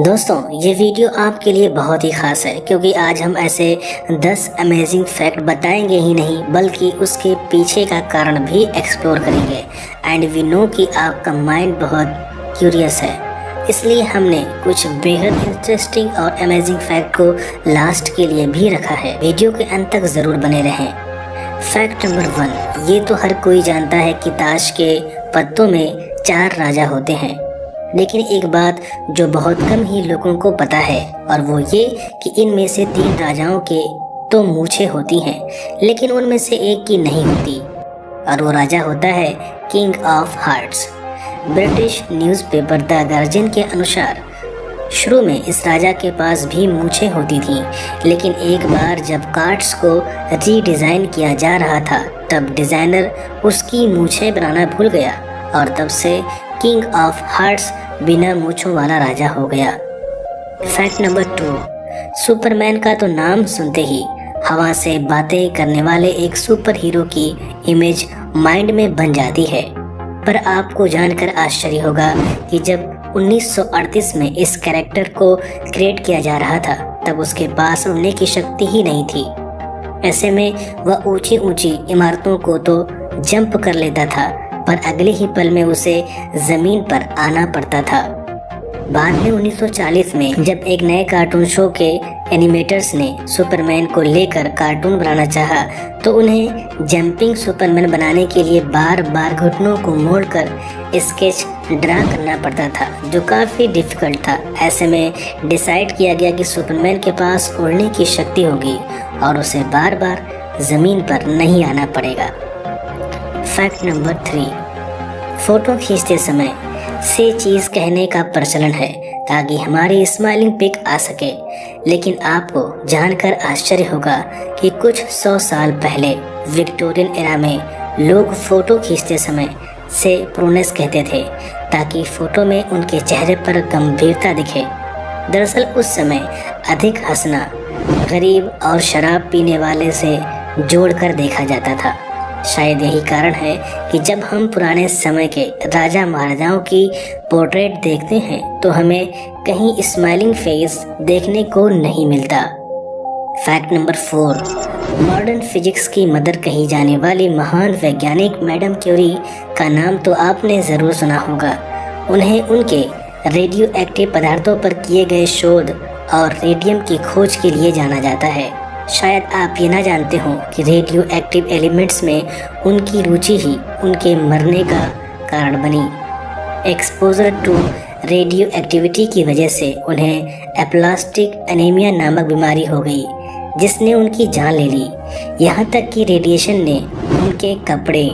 दोस्तों ये वीडियो आपके लिए बहुत ही खास है क्योंकि आज हम ऐसे 10 अमेजिंग फैक्ट बताएंगे ही नहीं बल्कि उसके पीछे का कारण भी एक्सप्लोर करेंगे। एंड वी नो कि आपका माइंड बहुत क्यूरियस है, इसलिए हमने कुछ बेहद इंटरेस्टिंग और अमेजिंग फैक्ट को लास्ट के लिए भी रखा है। वीडियो के अंत तक ज़रूर बने रहें। फैक्ट नंबर 1, ये तो हर कोई जानता है कि ताश के पत्तों में 4 राजा होते हैं, लेकिन एक बात जो बहुत कम ही लोगों को पता है और वो ये कि इनमें से 3 राजाओं के तो मूछें होती हैं लेकिन उनमें से एक की नहीं होती, और वो राजा होता है king of hearts. British newspaper the guardian के अनुसार शुरू में इस राजा के पास भी मूछें होती थीं, लेकिन एक बार जब कार्ड्स को रीडिज़ाइन किया जा रहा था तब डिज़ाइनर उसकी मूछें बनाना भूल गया और तब से किंग ऑफ हार्ट्स बिना मूछों वाला राजा हो गया। फैक्ट नंबर 2, सुपरमैन का तो नाम सुनते ही हवा से बातें करने वाले एक सुपर हीरो की इमेज माइंड में बन जाती है। पर आपको जानकर आश्चर्य होगा कि जब 1938 में इस कैरेक्टर को क्रिएट किया जा रहा था तब उसके पास उड़ने की शक्ति ही नहीं थी। ऐसे में वह ऊंची ऊंची इमारतों को तो जंप कर लेता था पर अगले ही पल में उसे जमीन पर आना पड़ता था। बाद में 1940 में जब एक नए कार्टून शो के एनिमेटर्स ने सुपरमैन को लेकर कार्टून बनाना चाहा तो उन्हें जंपिंग सुपरमैन बनाने के लिए बार बार घुटनों को मोड़कर स्केच ड्रा करना पड़ता था, जो काफ़ी डिफिकल्ट था। ऐसे में डिसाइड किया गया कि सुपरमैन के पास उड़ने की शक्ति होगी और उसे बार बार ज़मीन पर नहीं आना पड़ेगा। फैक्ट नंबर 3, फ़ोटो खींचते समय से चीज़ कहने का प्रचलन है ताकि हमारी स्माइलिंग पिक आ सके, लेकिन आपको जानकर आश्चर्य होगा कि कुछ 100 साल पहले विक्टोरियन एरा में लोग फ़ोटो खींचते समय से प्रोनेस कहते थे ताकि फ़ोटो में उनके चेहरे पर गंभीरता दिखे। दरअसल उस समय अधिक हंसना गरीब और शराब पीने वाले से जोड़कर देखा जाता था। शायद यही कारण है कि जब हम पुराने समय के राजा महाराजाओं की पोर्ट्रेट देखते हैं तो हमें कहीं स्माइलिंग फेस देखने को नहीं मिलता। फैक्ट नंबर 4, मॉडर्न फिजिक्स की मदर कही जाने वाली महान वैज्ञानिक मैडम क्यूरी का नाम तो आपने ज़रूर सुना होगा। उन्हें उनके रेडियो एक्टिव पदार्थों पर किए गए शोध और रेडियम की खोज के लिए जाना जाता है। शायद आप ये ना जानते हो कि रेडियो एक्टिव एलिमेंट्स में उनकी रुचि ही उनके मरने का कारण बनी। एक्सपोजर टू रेडियो एक्टिविटी की वजह से उन्हें एप्लास्टिक एनीमिया नामक बीमारी हो गई जिसने उनकी जान ले ली। यहाँ तक कि रेडिएशन ने उनके कपड़े,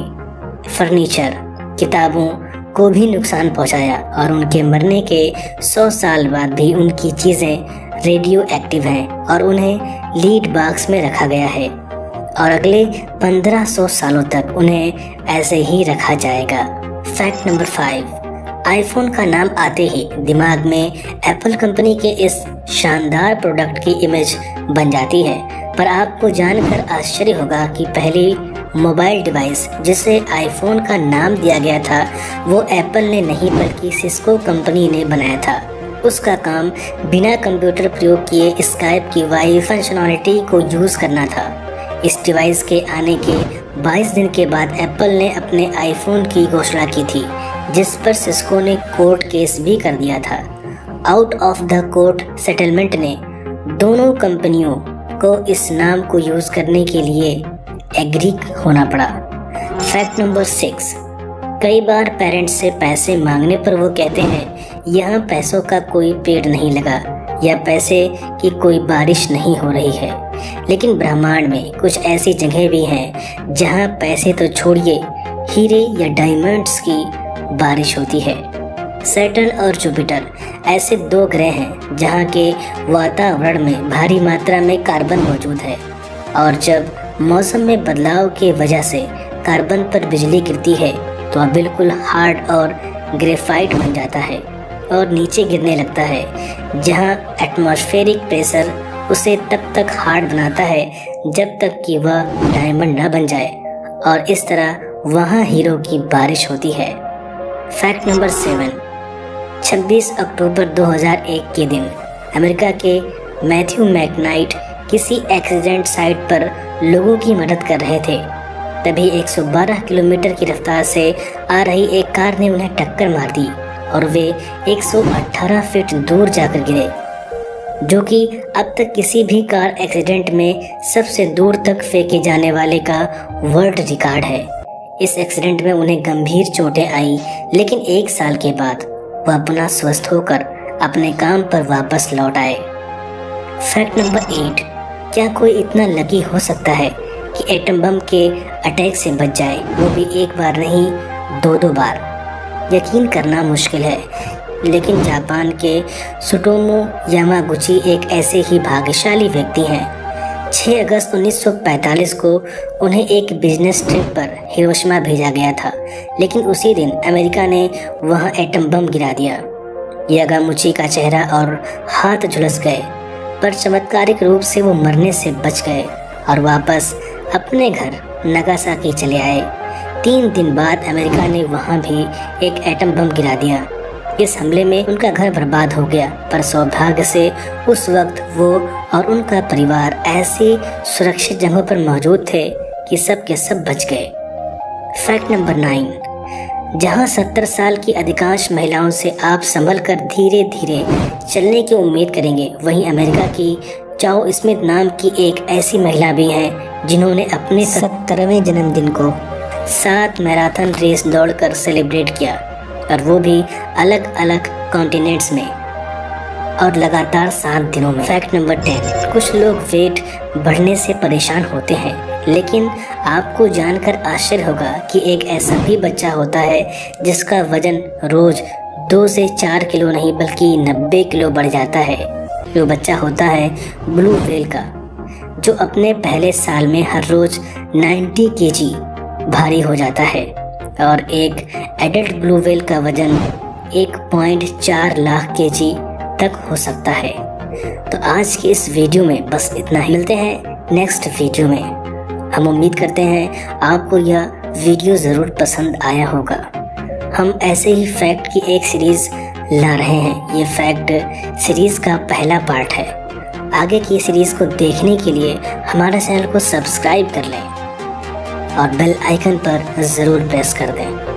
फर्नीचर, किताबों को भी नुकसान पहुँचाया और उनके मरने के 100 साल बाद भी उनकी चीज़ें रेडियो एक्टिव हैं और उन्हें लीड बॉक्स में रखा गया है और अगले 1500 सालों तक उन्हें ऐसे ही रखा जाएगा। फैक्ट नंबर 5, आईफोन का नाम आते ही दिमाग में एप्पल कंपनी के इस शानदार प्रोडक्ट की इमेज बन जाती है। पर आपको जानकर आश्चर्य होगा कि पहली मोबाइल डिवाइस जिसे आईफोन का नाम दिया गया था वो एप्पल ने नहीं बल्कि सिस्को कंपनी ने बनाया था। उसका काम बिना कंप्यूटर प्रयोग किए स्काइप की वाई फंक्शनलिटी को यूज़ करना था। इस डिवाइस के आने के 22 दिन के बाद एप्पल ने अपने आईफोन की घोषणा की थी, जिस पर सिस्को ने कोर्ट केस भी कर दिया था। Out of the court settlement ने दोनों कंपनियों को इस नाम को यूज़ करने के लिए एग्री होना पड़ा। फैक्ट नंबर 6, कई बार पेरेंट्स से पैसे मांगने पर वो कहते हैं यहाँ पैसों का कोई पेड़ नहीं लगा या पैसे की कोई बारिश नहीं हो रही है, लेकिन ब्रह्मांड में कुछ ऐसी जगह भी हैं जहाँ पैसे तो छोड़िए हीरे या डायमंड्स की बारिश होती है। सैटर्न और जुपिटर ऐसे 2 ग्रह हैं जहाँ के वातावरण में भारी मात्रा में कार्बन मौजूद है और जब मौसम में बदलाव की वजह से कार्बन पर बिजली गिरती है तो वह बिल्कुल हार्ड और ग्रेफाइट बन जाता है और नीचे गिरने लगता है, जहां एटमॉस्फेरिक प्रेशर उसे तब तक हार्ड बनाता है जब तक कि वह डायमंड न बन जाए और इस तरह वहां हीरो की बारिश होती है। फैक्ट नंबर 7, 26 अक्टूबर 2001 के दिन अमेरिका के मैथ्यू मैकनाइट किसी एक्सीडेंट साइट पर लोगों की मदद कर रहे थे। तभी 112 किलोमीटर की रफ्तार से आ रही एक कार ने उन्हें टक्कर मार दी और वे 118 फीट दूर जाकर गिरे, जो कि अब तक किसी भी कार एक्सीडेंट में सबसे दूर तक फेंके जाने वाले का वर्ल्ड रिकॉर्ड है। इस एक्सीडेंट में उन्हें गंभीर चोटें आई, लेकिन 1 साल के बाद वह पुनः स्वस्थ होकर अपने काम पर वापस लौट आए। फैक्ट नंबर 8, क्या कोई इतना लकी हो सकता है कि एटम बम के अटैक से बच जाए, वो भी एक बार नहीं 2-2 बार? यकीन करना मुश्किल है, लेकिन जापान के सुटोमो यामागुची एक ऐसे ही भाग्यशाली व्यक्ति हैं। 6 अगस्त 1945 को उन्हें एक बिजनेस ट्रिप पर हिरोशिमा भेजा गया था, लेकिन उसी दिन अमेरिका ने वहां एटम बम गिरा दिया। यामागुची का चेहरा और हाथ झुलस गए, पर चमत्कारिक रूप से वो मरने से बच गए और वापस अपने घर नागासाकी चले आए। 3 दिन बाद अमेरिका ने वहां भी एक एटम बम गिरा दिया। इस हमले में उनका घर बर्बाद हो गया, पर सौभाग्य से उस वक्त वो और उनका परिवार ऐसी सुरक्षित जगहों पर मौजूद थे कि सब के सब बच गए। फैक्ट नंबर 9, जहां 70 साल की अधिकांश महिलाओं से आप संभल कर धीरे धीरे चलने की उम्मीद करेंगे, वहीं अमेरिका की चाओ स्मिथ नाम की एक ऐसी महिला भी हैं जिन्होंने अपने 70वें जन्मदिन को 7 मैराथन रेस दौड़कर सेलिब्रेट किया, और वो भी अलग अलग कॉन्टिनेंट्स में और लगातार 7 दिनों में। फैक्ट नंबर 10, कुछ लोग वेट बढ़ने से परेशान होते हैं, लेकिन आपको जानकर आश्चर्य होगा कि एक ऐसा भी बच्चा होता है जिसका वजन रोज 2 से 4 किलो नहीं बल्कि 90 किलो बढ़ जाता है। वो बच्चा होता है ब्लू व्हेल का, जो अपने पहले साल में हर रोज 90 केजी भारी हो जाता है, और एक एडल्ट ब्लू व्हेल का वजन 1.4 लाख केजी तक हो सकता है। तो आज की इस वीडियो में बस इतना ही। मिलते हैं नेक्स्ट वीडियो में। हम उम्मीद करते हैं आपको यह वीडियो ज़रूर पसंद आया होगा। हम ऐसे ही फैक्ट की एक सीरीज़ ला रहे हैं। ये फैक्ट सीरीज़ का पहला पार्ट है। आगे की सीरीज़ को देखने के लिए हमारे चैनल को सब्सक्राइब कर लें और बेल आइकन पर ज़रूर प्रेस कर दें।